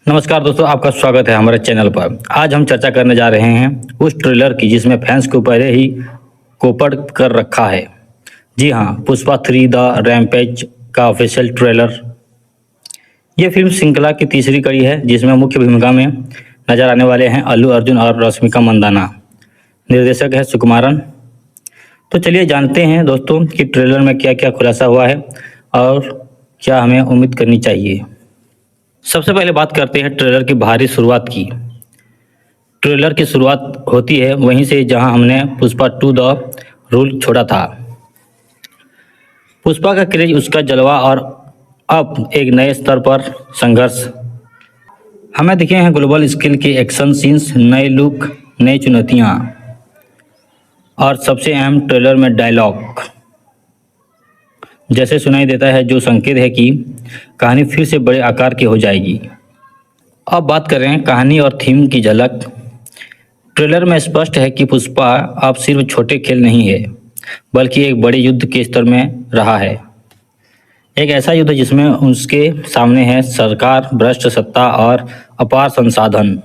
नमस्कार दोस्तों, आपका स्वागत है हमारे चैनल पर। आज हम चर्चा करने जा रहे हैं उस ट्रेलर की जिसमें फैंस को पहले ही कोपड़ कर रखा है। जी हाँ, पुष्पा 3 द रैम्पेज का ऑफिशियल ट्रेलर। ये फिल्म श्रृंखला की तीसरी कड़ी है जिसमें मुख्य भूमिका में नजर आने वाले हैं अल्लू अर्जुन और रश्मिका मंदाना। निर्देशक है सुकुमारन। तो चलिए जानते हैं दोस्तों कि ट्रेलर में क्या क्या खुलासा हुआ है और क्या हमें उम्मीद करनी चाहिए। सबसे पहले बात करते हैं ट्रेलर की बाहरी शुरुआत की। ट्रेलर की शुरुआत होती है वहीं से जहां हमने पुष्पा 2 द रूल छोड़ा था। पुष्पा का क्रेज, उसका जलवा और अब एक नए स्तर पर संघर्ष। हमें दिखे हैं ग्लोबल स्केल के एक्शन सीन्स, नए लुक, नई चुनौतियां और सबसे अहम ट्रेलर में डायलॉग जैसे सुनाई देता है, जो संकेत है कि कहानी फिर से बड़े आकार की हो जाएगी। अब बात करें कहानी और थीम की झलक। ट्रेलर में स्पष्ट है कि पुष्पा अब सिर्फ छोटे खेल नहीं है बल्कि एक बड़े युद्ध के स्तर में रहा है। एक ऐसा युद्ध जिसमें उसके सामने है सरकार, भ्रष्ट सत्ता और अपार संसाधन।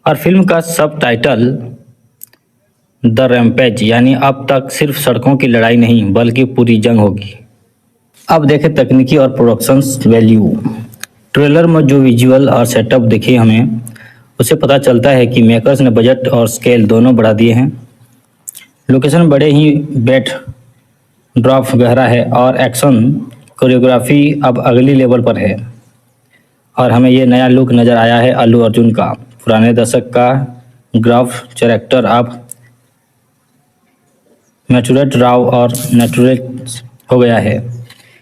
और फिल्म का सब टाइटल द रैम्पेज, यानी अब तक सिर्फ सड़कों की लड़ाई नहीं बल्कि पूरी जंग होगी। अब देखें तकनीकी और प्रोडक्शन वैल्यू। ट्रेलर में जो विजुअल और सेटअप दिखे हमें, उससे पता चलता है कि मेकर्स ने बजट और स्केल दोनों बढ़ा दिए हैं। लोकेशन बड़े ही बेट ड्रॉप गहरा है और एक्शन कोरियोग्राफी अब अगली लेवल पर है। और हमें ये नया लुक नज़र आया है अल्लू अर्जुन का। पुराने दशक का ग्राफ कैरेक्टर अब मैचुरेट राव और नेचुरल हो गया है।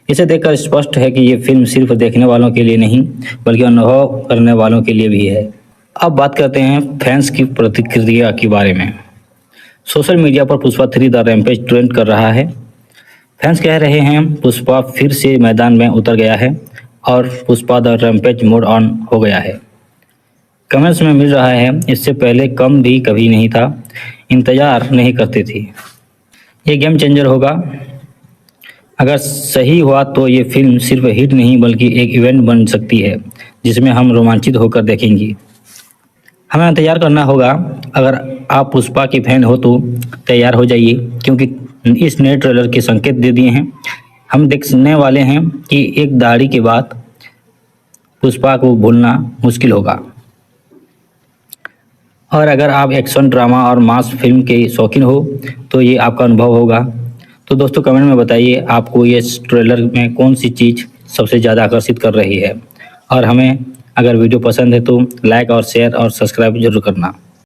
इसे देखकर स्पष्ट है कि ये फिल्म सिर्फ देखने वालों के लिए नहीं बल्कि अनुभव करने वालों के लिए भी है। अब बात करते हैं फैंस की प्रतिक्रिया के बारे में। सोशल मीडिया पर पुष्पा 3 द रैम्पेज ट्रेंड कर रहा है। फैंस कह रहे हैं पुष्पा फिर से मैदान में उतर गया है और Pushpa the rampage mode on हो गया है। कमेंट्स में मिल रहा है, इससे पहले कम भी कभी नहीं था, इंतजार नहीं करते थे। ये गेम चेंजर होगा। अगर सही हुआ तो ये फिल्म सिर्फ हिट नहीं बल्कि एक इवेंट बन सकती है जिसमें हम रोमांचित होकर देखेंगे। हमें इंतजार करना होगा। अगर आप पुष्पा की फैन हो तो तैयार हो जाइए, क्योंकि इस नए ट्रेलर के संकेत दे दिए हैं। हम देखने वाले हैं कि एक दाढ़ी के बाद पुष्पा को भूलना मुश्किल होगा। और अगर आप एक्शन, ड्रामा और मास फिल्म के शौकीन हो तो ये आपका अनुभव होगा। तो दोस्तों कमेंट में बताइए आपको ये ट्रेलर में कौन सी चीज़ सबसे ज़्यादा आकर्षित कर रही है। और हमें अगर वीडियो पसंद है तो लाइक और शेयर और सब्सक्राइब जरूर करना।